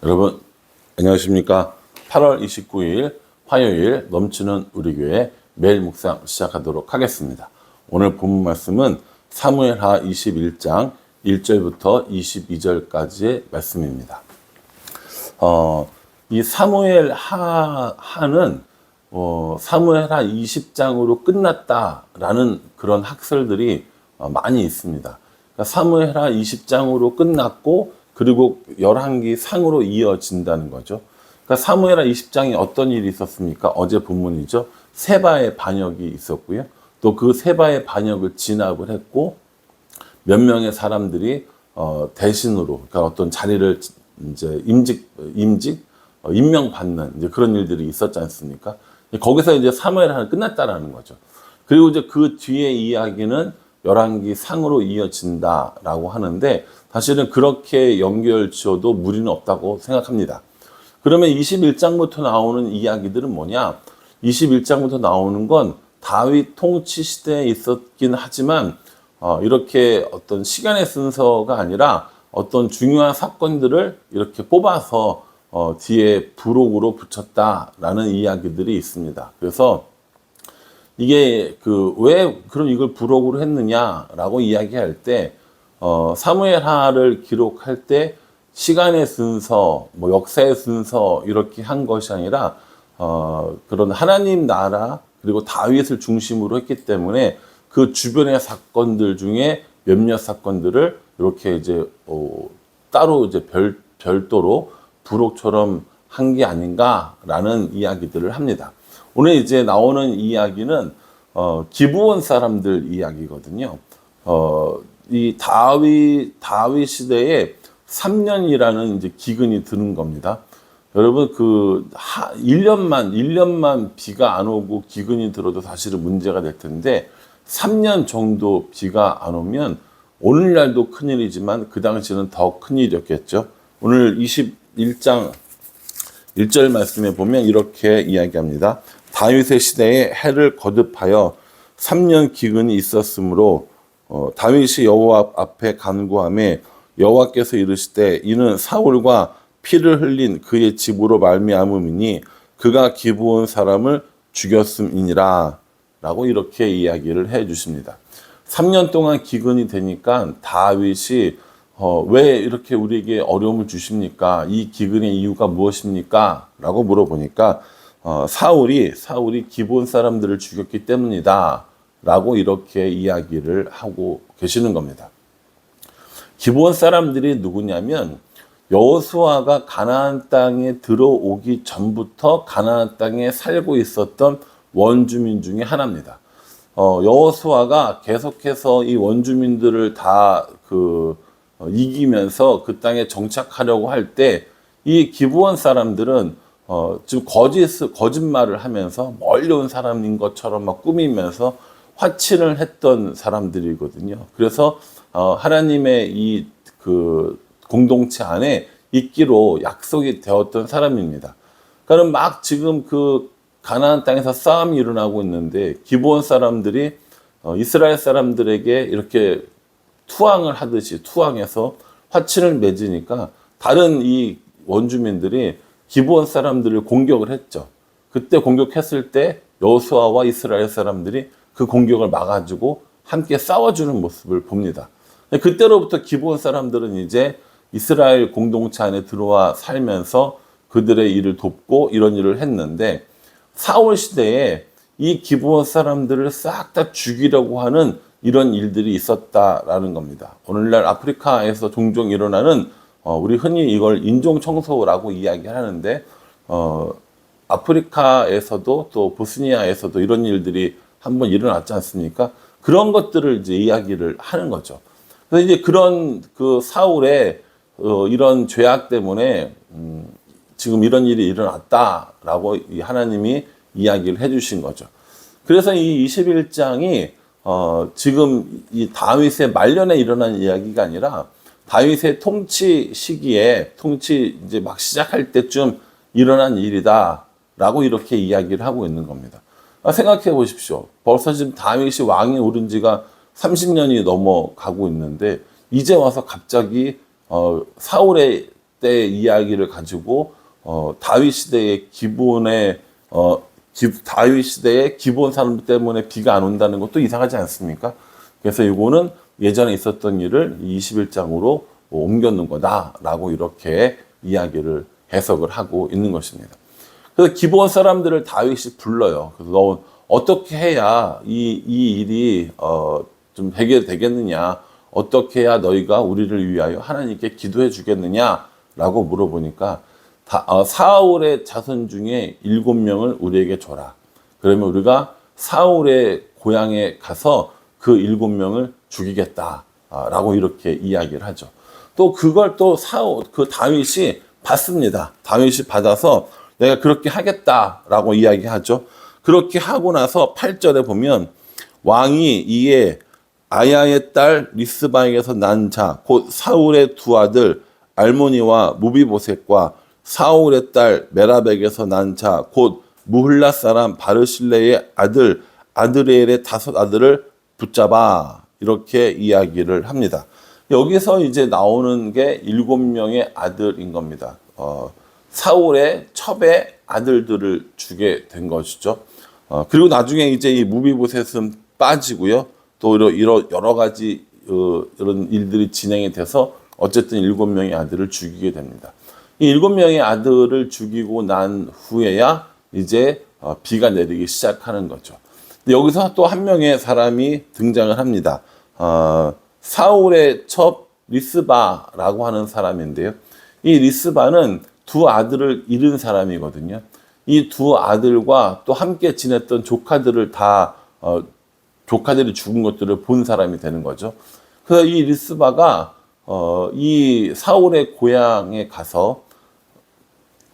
여러분 안녕하십니까. 8월 29일 화요일 넘치는 우리 교회 매일 묵상 시작하도록 하겠습니다. 오늘 본문 말씀은 사무엘하 21장 1절부터 22절까지의 말씀입니다. 이 사무엘하는 사무엘하 20장으로 끝났다라는 그런 학설들이 많이 있습니다. 그러니까 사무엘하 20장으로 끝났고 그리고 열왕기 상으로 이어진다는 거죠. 그러니까 사무엘하 20장에 어떤 일이 있었습니까? 어제 본문이죠. 세바의 반역이 있었고요. 또 그 세바의 반역을 진압을 했고 몇 명의 사람들이 대신으로 그러니까 어떤 자리를 이제 임명받는 이제 그런 일들이 있었지 않습니까? 거기서 이제 사무엘하는 끝났다라는 거죠. 그리고 이제 그 뒤에 이야기는 열왕기 상으로 이어진다라고 하는데 사실은 그렇게 연결 지어도 무리는 없다고 생각합니다. 그러면 21장부터 나오는 이야기들은 뭐냐? 21장부터 나오는 건 다윗 통치 시대에 있었긴 하지만 이렇게 어떤 시간의 순서가 아니라 어떤 중요한 사건들을 이렇게 뽑아서 뒤에 부록으로 붙였다라는 이야기들이 있습니다. 그래서 이게 왜 그럼 이걸 부록으로 했느냐라고 이야기할 때 사무엘하를 기록할 때 시간의 순서, 뭐 역사의 순서 이렇게 한 것이 아니라 그런 하나님 나라 그리고 다윗을 중심으로 했기 때문에 그 주변의 사건들 중에 몇몇 사건들을 이렇게 이제 따로 이제 별도로 부록처럼 한 게 아닌가라는 이야기들을 합니다. 오늘 이제 나오는 이야기는 기브온 사람들 이야기거든요. 이 다윗 시대에 3년이라는 이제 기근이 드는 겁니다. 여러분 1년만 비가 안 오고 기근이 들어도 사실은 문제가 될 텐데 3년 정도 비가 안 오면 오늘날도 큰일이지만 그 당시는 더 큰일이었겠죠. 오늘 21장 1절 말씀에 보면 이렇게 이야기합니다. 다윗의 시대에 해를 거듭하여 3년 기근이 있었으므로 다윗이 여호와 앞에 간구하매 여호와께서 이르시되 이는 사울과 피를 흘린 그의 집으로 말미암음이니 그가 기브온 사람을 죽였음이니라 라고 이렇게 이야기를 해 주십니다. 3년 동안 기근이 되니까 다윗이 왜 이렇게 우리에게 어려움을 주십니까? 이 기근의 이유가 무엇입니까? 라고 물어보니까 사울이 기브온 사람들을 죽였기 때문이다 라고 이렇게 이야기를 하고 계시는 겁니다. 기브온 사람들이 누구냐면 여호수아가 가나안 땅에 들어오기 전부터 가나안 땅에 살고 있었던 원주민 중에 하나입니다. 여호수아가 계속해서 이 원주민들을 다 이기면서 그 땅에 정착하려고 할 때 이 기브온 사람들은 지금 거짓말을 하면서 멀리 온 사람인 것처럼 막 꾸미면서 화친을 했던 사람들이거든요. 그래서 하나님의 이 공동체 안에 있기로 약속이 되었던 사람입니다. 그러니까 막 지금 가나안 땅에서 싸움이 일어나고 있는데 기브온 사람들이 이스라엘 사람들에게 이렇게 투항을 하듯이 투항해서 화친을 맺으니까 다른 이 원주민들이 기브온 사람들을 공격을 했죠. 그때 공격했을 때 여호수아와 이스라엘 사람들이 그 공격을 막아주고 함께 싸워주는 모습을 봅니다. 그때로부터 기브온 사람들은 이제 이스라엘 공동체 안에 들어와 살면서 그들의 일을 돕고 이런 일을 했는데 사울 시대에 이 기브온 사람들을 싹 다 죽이려고 하는 이런 일들이 있었다라는 겁니다. 오늘날 아프리카에서 종종 일어나는 우리 흔히 이걸 인종 청소라고 이야기하는데 아프리카에서도 또 보스니아에서도 이런 일들이 한번 일어났지 않습니까? 그런 것들을 이제 이야기를 하는 거죠. 그래서 이제 그런 사울의 이런 죄악 때문에 지금 이런 일이 일어났다라고 하나님이 이야기를 해주신 거죠. 그래서 이 21장이 지금 이 다윗의 말년에 일어난 이야기가 아니라 다윗의 통치 시기에 통치 이제 막 시작할 때쯤 일어난 일이다라고 이렇게 이야기를 하고 있는 겁니다. 생각해 보십시오. 벌써 지금 다윗이 왕이 오른 지가 30년이 넘어가고 있는데 이제 와서 갑자기 사울의 때 이야기를 가지고 다윗 시대의 다윗 시대의 기본 사람 때문에 비가 안 온다는 것도 이상하지 않습니까? 그래서 이거는 예전에 있었던 일을 21장으로 옮겨놓은 거다라고 이렇게 이야기를 해석을 하고 있는 것입니다. 그래서 기본 사람들을 다윗이 불러요. 그래서 너 어떻게 해야 이 일이 좀 해결되겠느냐? 어떻게 해야 너희가 우리를 위하여 하나님께 기도해 주겠느냐라고 물어보니까 사울의 자손 중에 7명을 우리에게 줘라. 그러면 우리가 사울의 고향에 가서 그 7명을 죽이겠다라고 이렇게 이야기를 하죠. 또 그걸 또 다윗이 받습니다. 다윗이 받아서 내가 그렇게 하겠다라고 이야기하죠. 그렇게 하고 나서 8절에 보면 왕이 이에 아야의 딸 리스바에게서 난 자, 곧 사울의 두 아들 알모니와 무비보셋과 사울의 딸 메라백에서 난 자, 곧 무흘라 사람 바르실레의 아들 아드리엘의 5 아들을 붙잡아 이렇게 이야기를 합니다. 여기서 이제 나오는 게 7명의 아들인 겁니다. 사울의 첩의 아들들을 주게 된 것이죠. 그리고 나중에 이제 이 무비보셋은 빠지고요. 또 여러 가지 이런 일들이 진행이 돼서 어쨌든 7명의 아들을 죽이게 됩니다. 이 7명의 아들을 죽이고 난 후에야 이제 비가 내리기 시작하는 거죠. 근데 여기서 또 한 명의 사람이 등장을 합니다. 사울의 첩 리스바라고 하는 사람인데요. 이 리스바는 두 아들을 잃은 사람이거든요. 이 두 아들과 또 함께 지냈던 조카들을 조카들이 죽은 것들을 본 사람이 되는 거죠. 그래서 이 리스바가 이 사울의 고향에 가서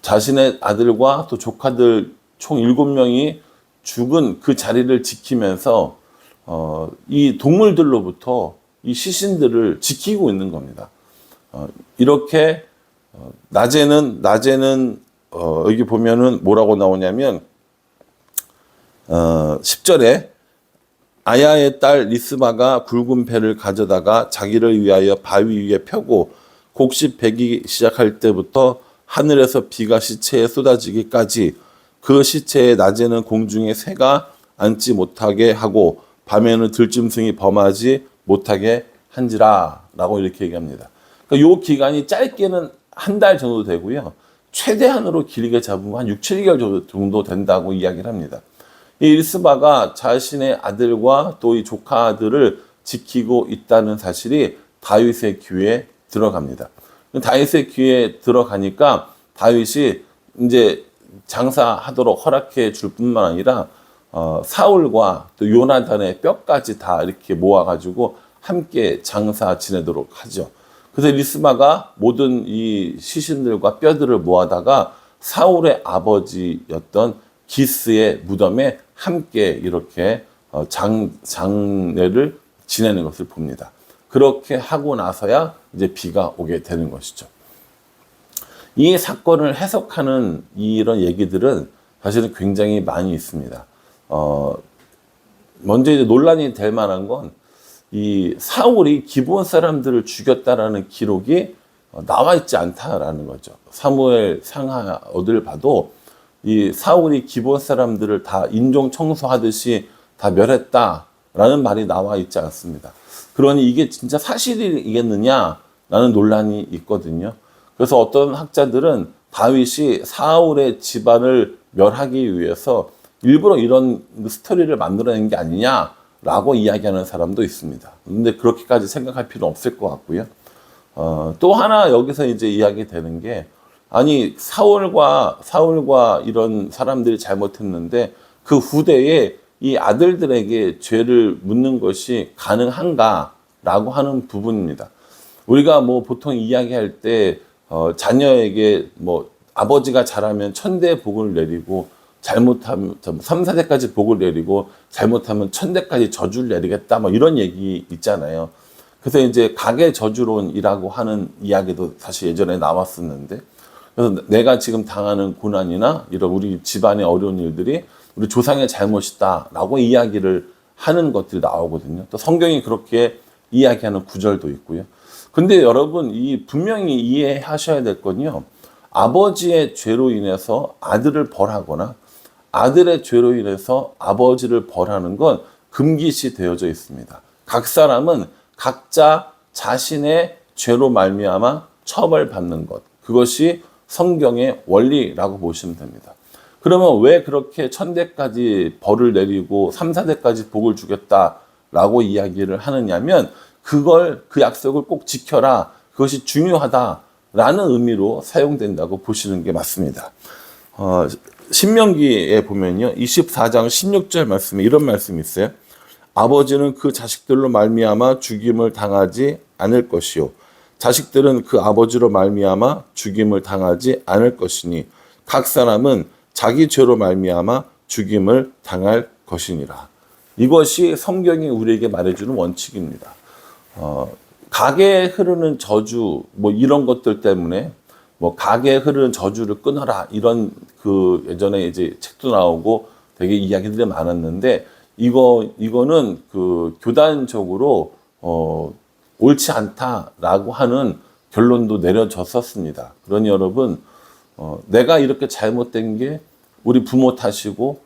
자신의 아들과 또 조카들 총 7명이 죽은 그 자리를 지키면서 이 동물들로부터 이 시신들을 지키고 있는 겁니다. 이렇게 낮에는 여기 보면은 뭐라고 나오냐면 10절에 아야의 딸 리스바가 굵은 배를 가져다가 자기를 위하여 바위 위에 펴고 곡식 베기 시작할 때부터 하늘에서 비가 시체에 쏟아지기까지 그 시체에 낮에는 공중에 새가 앉지 못하게 하고 밤에는 들짐승이 범하지 못하게 한지라 라고 이렇게 얘기합니다. 그러니까 이 기간이 짧게는 한 달 정도 되고요. 최대한으로 길게 잡으면 한 6, 7개월 정도 된다고 이야기를 합니다. 이 리스바가 자신의 아들과 또 이 조카들을 지키고 있다는 사실이 다윗의 귀에 들어갑니다. 다윗의 귀에 들어가니까 다윗이 이제 장사하도록 허락해 줄 뿐만 아니라 사울과 또 요나단의 뼈까지 다 이렇게 모아가지고 함께 장사 지내도록 하죠. 그래서 리스바가 모든 이 시신들과 뼈들을 모아다가 사울의 아버지였던 기스의 무덤에 함께 이렇게 장례를 지내는 것을 봅니다. 그렇게 하고 나서야 이제 비가 오게 되는 것이죠. 이 사건을 해석하는 이런 얘기들은 사실은 굉장히 많이 있습니다. 먼저 이제 논란이 될 만한 건 이 사울이 기브온 사람들을 죽였다라는 기록이 나와 있지 않다라는 거죠. 사무엘 상하어들 봐도 이 사울이 기브온 사람들을 다 인종 청소하듯이 다 멸했다라는 말이 나와 있지 않습니다. 그러니 이게 진짜 사실이겠느냐라는 논란이 있거든요. 그래서 어떤 학자들은 다윗이 사울의 집안을 멸하기 위해서 일부러 이런 스토리를 만들어낸 게 아니냐라고 이야기하는 사람도 있습니다. 근데 그렇게까지 생각할 필요 없을 것 같고요. 또 하나 여기서 이제 이야기되는 게 아니 사울과 이런 사람들이 잘못했는데 그 후대에 이 아들들에게 죄를 묻는 것이 가능한가라고 하는 부분입니다. 우리가 뭐 보통 이야기할 때 자녀에게 뭐 아버지가 잘하면 천대 복을 내리고 잘못하면 3, 4대까지 복을 내리고 잘못하면 1000대까지 저주를 내리겠다 뭐 이런 얘기 있잖아요. 그래서 이제 가계 저주론이라고 하는 이야기도 사실 예전에 나왔었는데 그래서 내가 지금 당하는 고난이나 이런 우리 집안의 어려운 일들이 우리 조상의 잘못이다라고 이야기를 하는 것들이 나오거든요. 또 성경이 그렇게 이야기하는 구절도 있고요. 근데 여러분, 이 분명히 이해하셔야 될 건요. 아버지의 죄로 인해서 아들을 벌하거나 아들의 죄로 인해서 아버지를 벌하는 건 금기시 되어져 있습니다. 각 사람은 각자 자신의 죄로 말미암아 처벌받는 것. 그것이 성경의 원리라고 보시면 됩니다. 그러면 왜 그렇게 천대까지 벌을 내리고 3, 4대까지 복을 주겠다라고 이야기를 하느냐면 그 약속을 꼭 지켜라. 그것이 중요하다라는 의미로 사용된다고 보시는 게 맞습니다. 신명기에 보면요. 24장 16절 말씀에 이런 말씀이 있어요. 아버지는 그 자식들로 말미암아 죽임을 당하지 않을 것이요. 자식들은 그 아버지로 말미암아 죽임을 당하지 않을 것이니 각 사람은 자기 죄로 말미암아 죽임을 당할 것이니라. 이것이 성경이 우리에게 말해주는 원칙입니다. 가게에 흐르는 저주 뭐 이런 것들 때문에 뭐 가게에 흐르는 저주를 끊어라 이런 그 예전에 이제 책도 나오고 되게 이야기들이 많았는데 이거는 그 교단적으로 옳지 않다라고 하는 결론도 내려졌었습니다. 그러니 여러분 내가 이렇게 잘못된 게 우리 부모 탓이고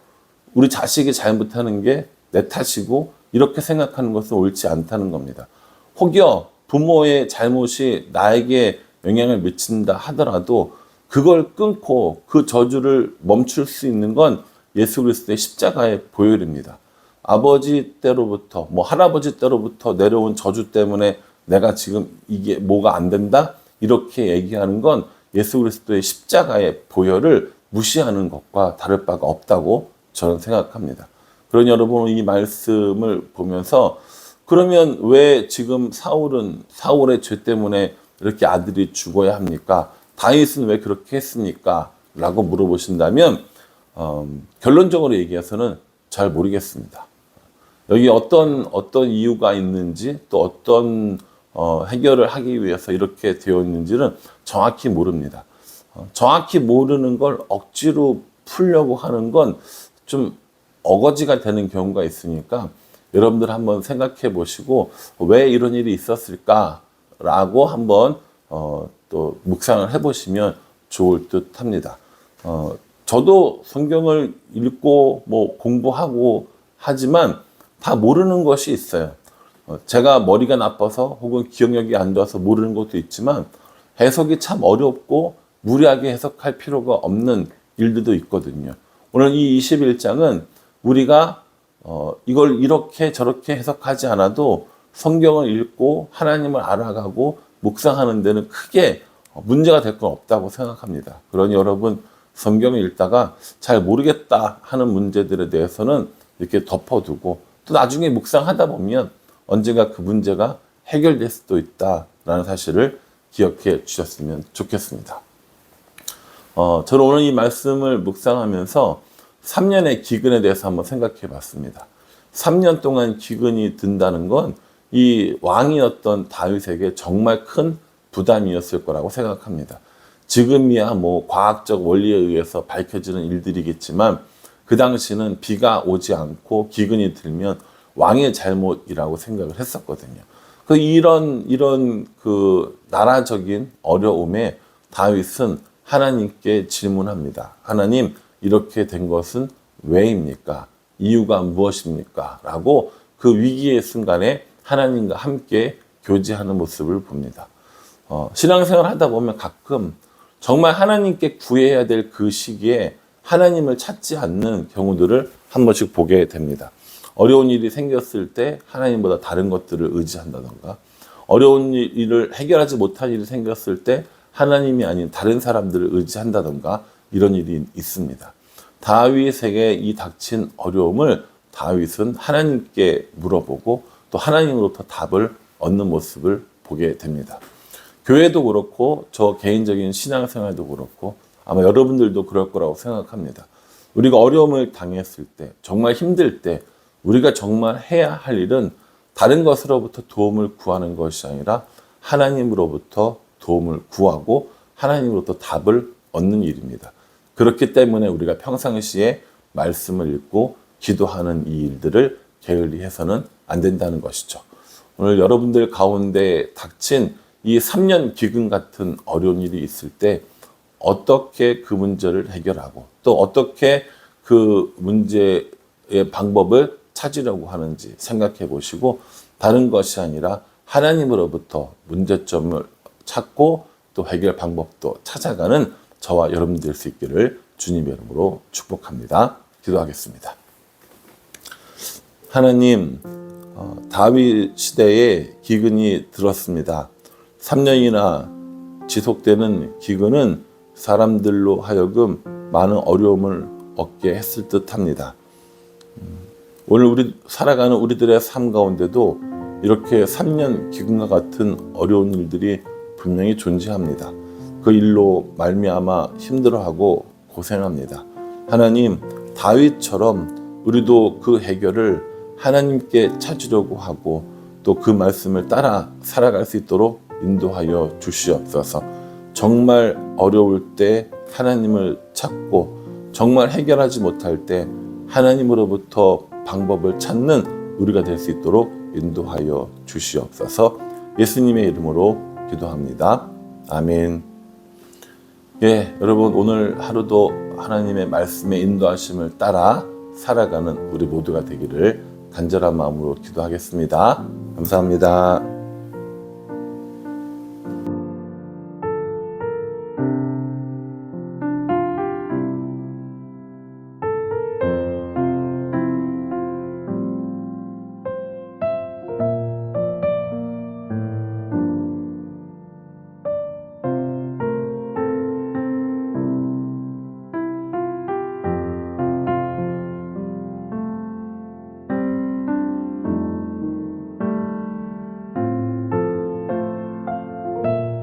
우리 자식이 잘못하는 게 내 탓이고 이렇게 생각하는 것은 옳지 않다는 겁니다. 혹여 부모의 잘못이 나에게 영향을 미친다 하더라도 그걸 끊고 그 저주를 멈출 수 있는 건 예수 그리스도의 십자가의 보혈입니다. 아버지 때로부터 뭐 할아버지 때로부터 내려온 저주 때문에 내가 지금 이게 뭐가 안 된다 이렇게 얘기하는 건 예수 그리스도의 십자가의 보혈을 무시하는 것과 다를 바가 없다고 저는 생각합니다. 그러니 여러분 이 말씀을 보면서 그러면 왜 지금 사울의 죄 때문에 이렇게 아들이 죽어야 합니까? 다윗은 왜 그렇게 했습니까? 라고 물어보신다면 결론적으로 얘기해서는 잘 모르겠습니다. 여기 어떤 이유가 있는지 또 어떤 해결을 하기 위해서 이렇게 되어 있는지는 정확히 모릅니다. 정확히 모르는 걸 억지로 풀려고 하는 건 좀 어거지가 되는 경우가 있으니까 여러분들 한번 생각해 보시고 왜 이런 일이 있었을까라고 한번 또 묵상을 해보시면 좋을 듯 합니다. 저도 성경을 읽고 뭐 공부하고 하지만 다 모르는 것이 있어요. 제가 머리가 나빠서 혹은 기억력이 안 좋아서 모르는 것도 있지만 해석이 참 어렵고 무리하게 해석할 필요가 없는 일들도 있거든요. 오늘 이 21장은 우리가 이걸 이렇게 저렇게 해석하지 않아도 성경을 읽고 하나님을 알아가고 묵상하는 데는 크게 문제가 될 건 없다고 생각합니다. 그러니 여러분 성경을 읽다가 잘 모르겠다 하는 문제들에 대해서는 이렇게 덮어두고 또 나중에 묵상하다 보면 언젠가 그 문제가 해결될 수도 있다라는 사실을 기억해 주셨으면 좋겠습니다. 저는 오늘 이 말씀을 묵상하면서 3년의 기근에 대해서 한번 생각해 봤습니다. 3년 동안 기근이 든다는 건 이 왕이었던 다윗에게 정말 큰 부담이었을 거라고 생각합니다. 지금이야 뭐 과학적 원리에 의해서 밝혀지는 일들이겠지만 그 당시는 비가 오지 않고 기근이 들면 왕의 잘못이라고 생각을 했었거든요. 이런 그 나라적인 어려움에 다윗은 하나님께 질문합니다. 하나님, 이렇게 된 것은 왜입니까? 이유가 무엇입니까? 라고 그 위기의 순간에 하나님과 함께 교제하는 모습을 봅니다. 신앙생활 하다 보면 가끔 정말 하나님께 구해야 될 그 시기에 하나님을 찾지 않는 경우들을 한 번씩 보게 됩니다. 어려운 일이 생겼을 때 하나님보다 다른 것들을 의지한다던가 어려운 일을 해결하지 못할 일이 생겼을 때 하나님이 아닌 다른 사람들을 의지한다던가 이런 일이 있습니다. 다윗에게 이 닥친 어려움을 다윗은 하나님께 물어보고 또 하나님으로부터 답을 얻는 모습을 보게 됩니다. 교회도 그렇고 저 개인적인 신앙생활도 그렇고 아마 여러분들도 그럴 거라고 생각합니다. 우리가 어려움을 당했을 때 정말 힘들 때 우리가 정말 해야 할 일은 다른 것으로부터 도움을 구하는 것이 아니라 하나님으로부터 도움을 구하고 하나님으로부터 답을 얻는 일입니다. 그렇기 때문에 우리가 평상시에 말씀을 읽고 기도하는 이 일들을 게을리해서는 안 된다는 것이죠. 오늘 여러분들 가운데 닥친 이 3년 기근 같은 어려운 일이 있을 때 어떻게 그 문제를 해결하고 또 어떻게 그 문제의 방법을 찾으려고 하는지 생각해 보시고 다른 것이 아니라 하나님으로부터 문제점을 찾고 또 해결 방법도 찾아가는 저와 여러분 될 수 있기를 주님의 이름으로 축복합니다. 기도하겠습니다. 하나님, 다윗 시대에 기근이 들었습니다. 3년이나 지속되는 기근은 사람들로 하여금 많은 어려움을 얻게 했을 듯합니다. 오늘 우리 살아가는 우리들의 삶 가운데도 이렇게 3년 기근과 같은 어려운 일들이 분명히 존재합니다. 그 일로 말미암아 힘들어하고 고생합니다. 하나님, 다윗처럼 우리도 그 해결을 하나님께 찾으려고 하고 또 그 말씀을 따라 살아갈 수 있도록 인도하여 주시옵소서. 정말 어려울 때 하나님을 찾고 정말 해결하지 못할 때 하나님으로부터 방법을 찾는 우리가 될 수 있도록 인도하여 주시옵소서. 예수님의 이름으로 기도합니다. 아멘. 예, 여러분 오늘 하루도 하나님의 말씀의 인도하심을 따라 살아가는 우리 모두가 되기를 간절한 마음으로 기도하겠습니다. 감사합니다.